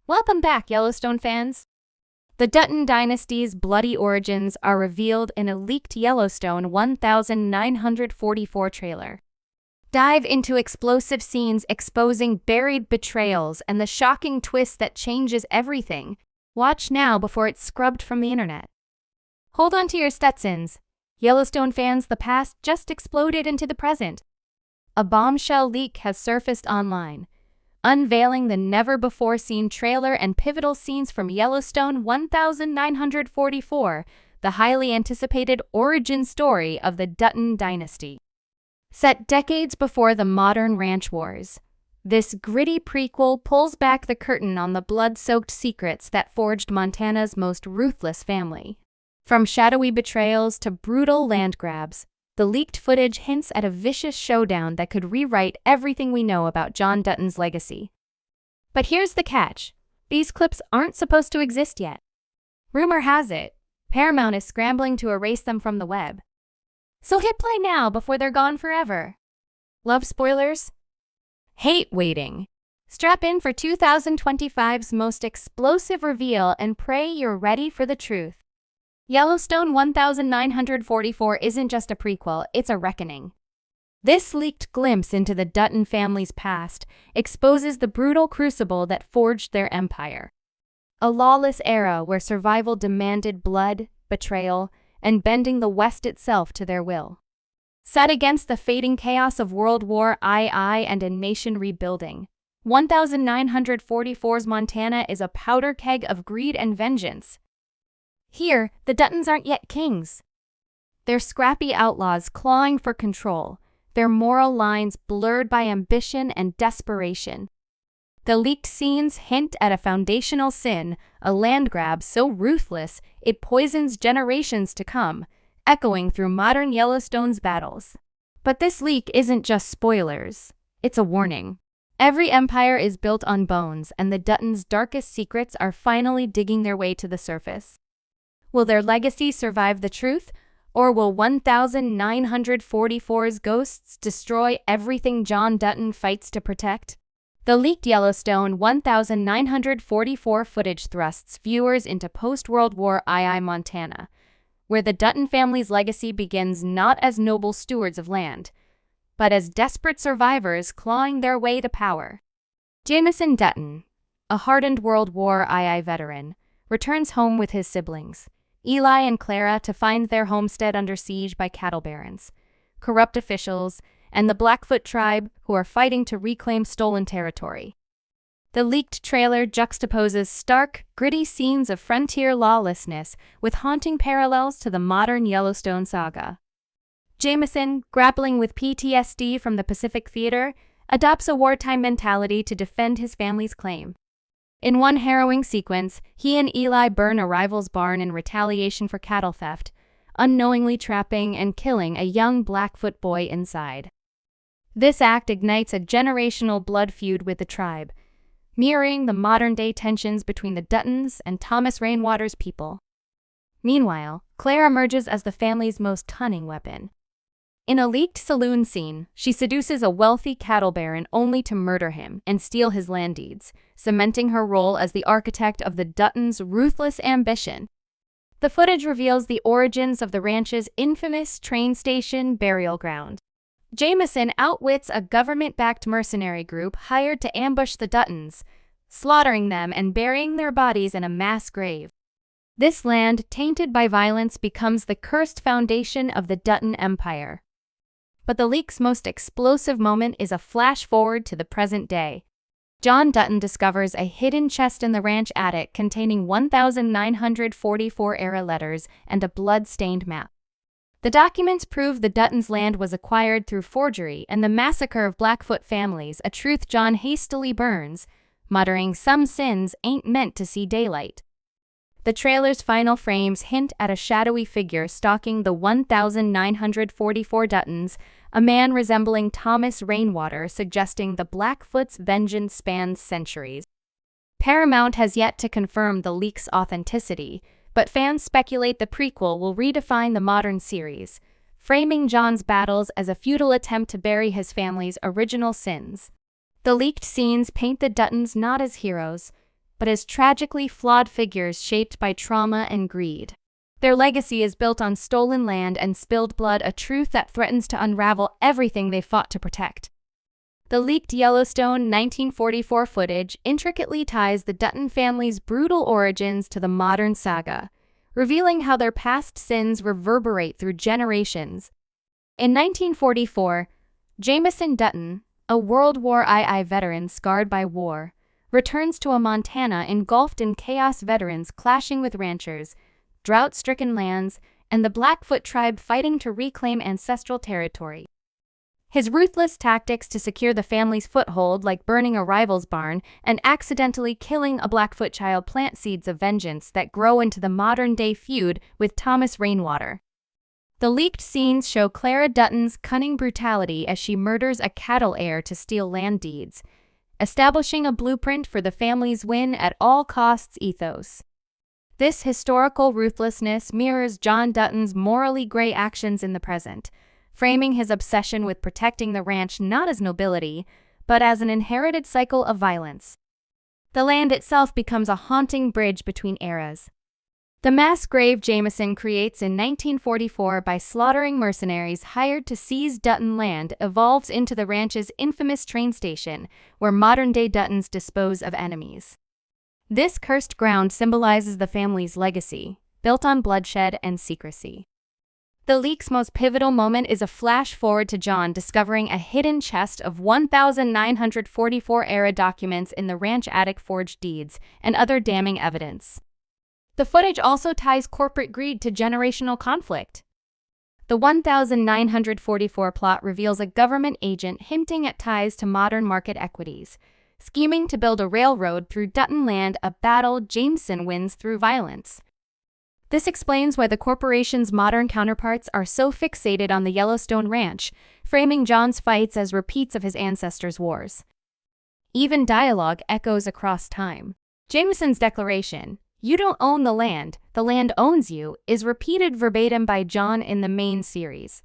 Welcome back, Yellowstone fans! The Dutton dynasty's bloody origins are revealed in a leaked Yellowstone 1944 trailer. Dive into explosive scenes exposing buried betrayals and the shocking twist that changes everything. Watch now before it's scrubbed from the internet. Hold on to your Stetsons. Yellowstone fans, the past just exploded into the present. A bombshell leak has surfaced online, unveiling the never-before-seen trailer and pivotal scenes from Yellowstone 1944, the highly anticipated origin story of the Dutton dynasty. Set decades before the modern ranch wars, this gritty prequel pulls back the curtain on the blood-soaked secrets that forged Montana's most ruthless family. From shadowy betrayals to brutal land grabs, the leaked footage hints at a vicious showdown that could rewrite everything we know about John Dutton's legacy. But here's the catch. These clips aren't supposed to exist yet. Rumor has it, Paramount is scrambling to erase them from the web. So hit play now before they're gone forever. Love spoilers? Hate waiting. Strap in for 2025's most explosive reveal and pray you're ready for the truth. Yellowstone 1944 isn't just a prequel, it's a reckoning. This leaked glimpse into the Dutton family's past exposes the brutal crucible that forged their empire. A lawless era where survival demanded blood, betrayal, and bending the West itself to their will. Set against the fading chaos of World War II and a nation rebuilding, 1944's Montana is a powder keg of greed and vengeance. Here, the Duttons aren't yet kings. They're scrappy outlaws clawing for control, their moral lines blurred by ambition and desperation. The leaked scenes hint at a foundational sin, a land grab so ruthless it poisons generations to come, echoing through modern Yellowstone's battles. But this leak isn't just spoilers, it's a warning. Every empire is built on bones, and the Duttons' darkest secrets are finally digging their way to the surface. Will their legacy survive the truth, or will 1944's ghosts destroy everything John Dutton fights to protect? The leaked Yellowstone 1944 footage thrusts viewers into post-World War II Montana, where the Dutton family's legacy begins not as noble stewards of land, but as desperate survivors clawing their way to power. Jameson Dutton, a hardened World War II veteran, returns home with his siblings, Eli and Clara, to find their homestead under siege by cattle barons, corrupt officials, and the Blackfoot tribe who are fighting to reclaim stolen territory. The leaked trailer juxtaposes stark, gritty scenes of frontier lawlessness with haunting parallels to the modern Yellowstone saga. Jameson, grappling with PTSD from the Pacific Theater, adopts a wartime mentality to defend his family's claim. In one harrowing sequence, he and Eli burn a rival's barn in retaliation for cattle theft, unknowingly trapping and killing a young Blackfoot boy inside. This act ignites a generational blood feud with the tribe, mirroring the modern-day tensions between the Duttons and Thomas Rainwater's people. Meanwhile, Claire emerges as the family's most cunning weapon. In a leaked saloon scene, she seduces a wealthy cattle baron only to murder him and steal his land deeds, cementing her role as the architect of the Duttons' ruthless ambition. The footage reveals the origins of the ranch's infamous train station burial ground. Jameson outwits a government-backed mercenary group hired to ambush the Duttons, slaughtering them and burying their bodies in a mass grave. This land, tainted by violence, becomes the cursed foundation of the Dutton Empire. But the leak's most explosive moment is a flash forward to the present day. John Dutton discovers a hidden chest in the ranch attic containing 1944-era letters and a blood-stained map. The documents prove the Duttons' land was acquired through forgery and the massacre of Blackfoot families, a truth John hastily burns, muttering, "Some sins ain't meant to see daylight." The trailer's final frames hint at a shadowy figure stalking the 1944 Duttons, a man resembling Thomas Rainwater, suggesting the Blackfoot's vengeance spans centuries. Paramount has yet to confirm the leak's authenticity, but fans speculate the prequel will redefine the modern series, framing John's battles as a futile attempt to bury his family's original sins. The leaked scenes paint the Duttons not as heroes, but as tragically flawed figures shaped by trauma and greed. Their legacy is built on stolen land and spilled blood, a truth that threatens to unravel everything they fought to protect. The leaked Yellowstone 1944 footage intricately ties the Dutton family's brutal origins to the modern saga, revealing how their past sins reverberate through generations. In 1944, Jameson Dutton, a World War II veteran scarred by war, returns to a Montana engulfed in chaos, veterans clashing with ranchers, drought-stricken lands, and the Blackfoot tribe fighting to reclaim ancestral territory. His ruthless tactics to secure the family's foothold, like burning a rival's barn and accidentally killing a Blackfoot child, plant seeds of vengeance that grow into the modern-day feud with Thomas Rainwater. The leaked scenes show Clara Dutton's cunning brutality as she murders a cattle heir to steal land deeds, establishing a blueprint for the family's win-at-all-costs ethos. This historical ruthlessness mirrors John Dutton's morally gray actions in the present, framing his obsession with protecting the ranch not as nobility, but as an inherited cycle of violence. The land itself becomes a haunting bridge between eras. The mass grave Jameson creates in 1944 by slaughtering mercenaries hired to seize Dutton land evolves into the ranch's infamous train station, where modern-day Duttons dispose of enemies. This cursed ground symbolizes the family's legacy, built on bloodshed and secrecy. The leak's most pivotal moment is a flash forward to John discovering a hidden chest of 1944-era documents in the ranch attic, forged deeds, and other damning evidence. The footage also ties corporate greed to generational conflict. The 1944 plot reveals a government agent hinting at ties to modern market equities, scheming to build a railroad through Dutton land, a battle Jameson wins through violence. This explains why the corporation's modern counterparts are so fixated on the Yellowstone ranch, framing John's fights as repeats of his ancestors' wars. Even dialogue echoes across time. Jameson's declaration, "You don't own the land owns you," is repeated verbatim by John in the main series.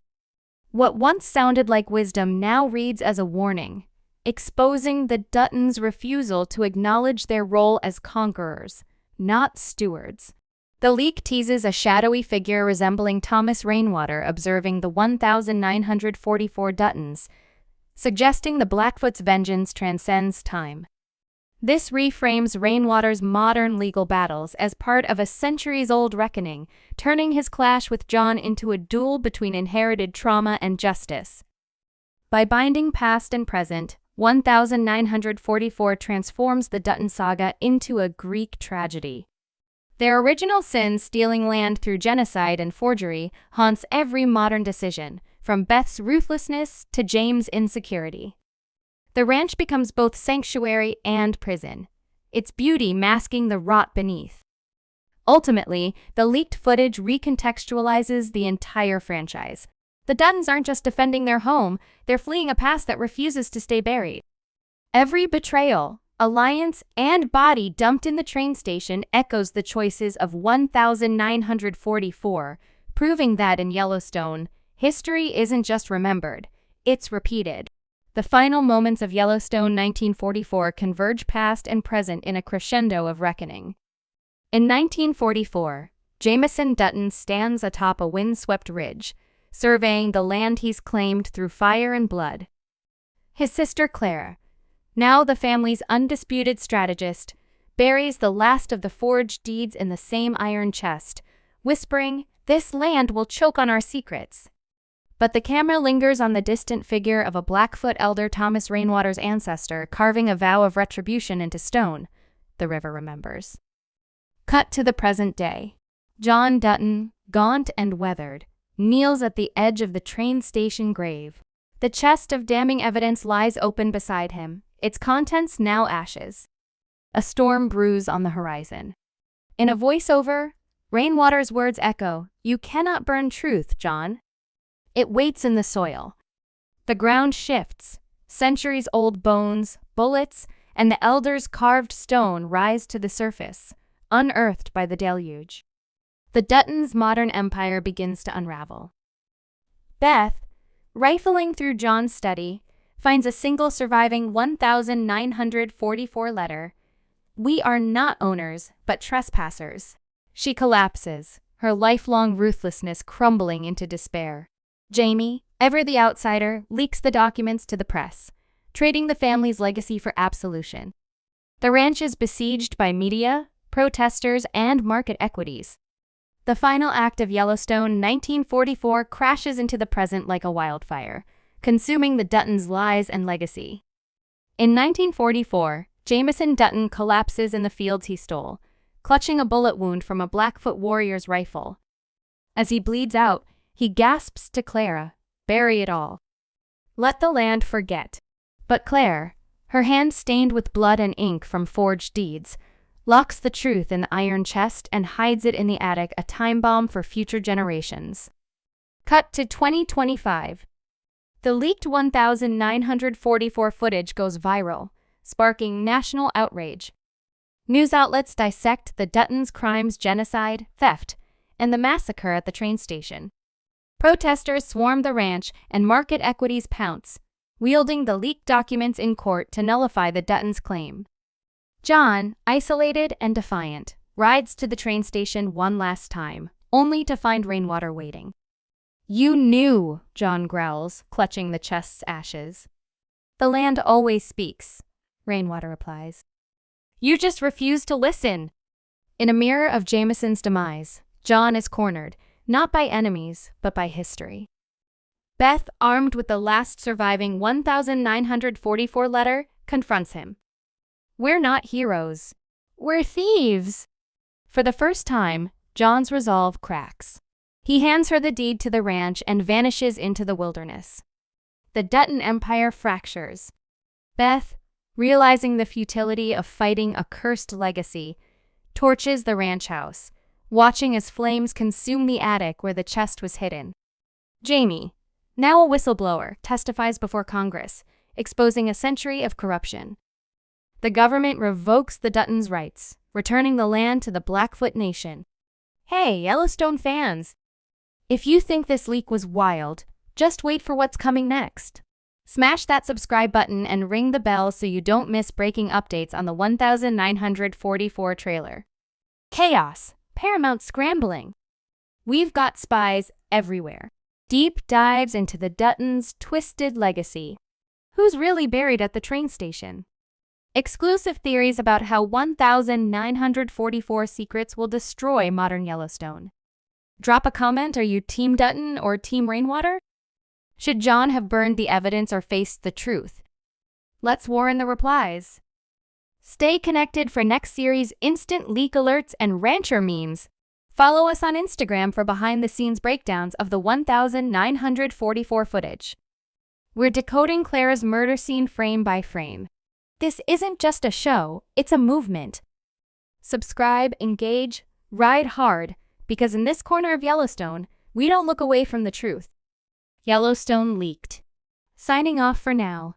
What once sounded like wisdom now reads as a warning, exposing the Duttons' refusal to acknowledge their role as conquerors, not stewards. The leak teases a shadowy figure resembling Thomas Rainwater observing the 1944 Duttons, suggesting the Blackfoot's vengeance transcends time. This reframes Rainwater's modern legal battles as part of a centuries-old reckoning, turning his clash with John into a duel between inherited trauma and justice. By binding past and present, 1944 transforms the Dutton saga into a Greek tragedy. Their original sin, stealing land through genocide and forgery, haunts every modern decision, from Beth's ruthlessness to James' insecurity. The ranch becomes both sanctuary and prison, its beauty masking the rot beneath. Ultimately, the leaked footage recontextualizes the entire franchise. The Duttons aren't just defending their home, they're fleeing a past that refuses to stay buried. Every betrayal, alliance, and body dumped in the train station echoes the choices of 1944, proving that in Yellowstone, history isn't just remembered, it's repeated. The final moments of Yellowstone 1944 converge past and present in a crescendo of reckoning. In 1944, Jameson Dutton stands atop a windswept ridge, surveying the land he's claimed through fire and blood. His sister Clara, now the family's undisputed strategist, buries the last of the forged deeds in the same iron chest, whispering, "This land will choke on our secrets." But the camera lingers on the distant figure of a Blackfoot elder, Thomas Rainwater's ancestor, carving a vow of retribution into stone, the river remembers. Cut to the present day. John Dutton, gaunt and weathered, kneels at the edge of the train station grave. The chest of damning evidence lies open beside him, its contents now ashes. A storm brews on the horizon. In a voiceover, Rainwater's words echo, "You cannot burn truth, John." It waits in the soil. The ground shifts. Centuries-old bones, bullets, and the elder's carved stone rise to the surface, unearthed by the deluge. The Duttons' modern empire begins to unravel. Beth, rifling through John's study, finds a single surviving 1944 letter, "We are not owners, but trespassers." She collapses, her lifelong ruthlessness crumbling into despair. Jamie, ever the outsider, leaks the documents to the press, trading the family's legacy for absolution. The ranch is besieged by media, protesters, and market equities. The final act of Yellowstone 1944 crashes into the present like a wildfire, consuming the Duttons' lies and legacy. In 1944, Jameson Dutton collapses in the fields he stole, clutching a bullet wound from a Blackfoot warrior's rifle. As he bleeds out, he gasps to Clara, "Bury it all. Let the land forget." But Claire, her hand stained with blood and ink from forged deeds, locks the truth in the iron chest and hides it in the attic, a time bomb for future generations. Cut to 2025. The leaked 1944 footage goes viral, sparking national outrage. News outlets dissect the Duttons' crimes: genocide, theft, and the massacre at the train station. Protesters swarm the ranch and market equities pounce, wielding the leaked documents in court to nullify the Duttons' claim. John, isolated and defiant, rides to the train station one last time, only to find Rainwater waiting. "You knew," John growls, clutching the chest's ashes. "The land always speaks," Rainwater replies. "You just refuse to listen." In a mirror of Jameson's demise, John is cornered, not by enemies, but by history. Beth, armed with the last surviving 1944 letter, confronts him. "We're not heroes. We're thieves." For the first time, John's resolve cracks. He hands her the deed to the ranch and vanishes into the wilderness. The Dutton Empire fractures. Beth, realizing the futility of fighting a cursed legacy, torches the ranch house, watching as flames consume the attic where the chest was hidden. Jamie, now a whistleblower, testifies before Congress, exposing a century of corruption. The government revokes the Duttons' rights, returning the land to the Blackfoot Nation. Hey, Yellowstone fans! If you think this leak was wild, just wait for what's coming next. Smash that subscribe button and ring the bell so you don't miss breaking updates on the 1944 trailer. Chaos, Paramount scrambling. We've got spies everywhere. Deep dives into the Duttons' twisted legacy. Who's really buried at the train station? Exclusive theories about how 1944 secrets will destroy modern Yellowstone. Drop a comment. Are you Team Dutton or Team Rainwater? Should John have burned the evidence or faced the truth? Let's war in the replies. Stay connected for next series' instant leak alerts and rancher memes. Follow us on Instagram for behind-the-scenes breakdowns of the 1944 footage. We're decoding Clara's murder scene frame by frame. This isn't just a show, it's a movement. Subscribe, engage, ride hard, because in this corner of Yellowstone, we don't look away from the truth. Yellowstone leaked. Signing off for now.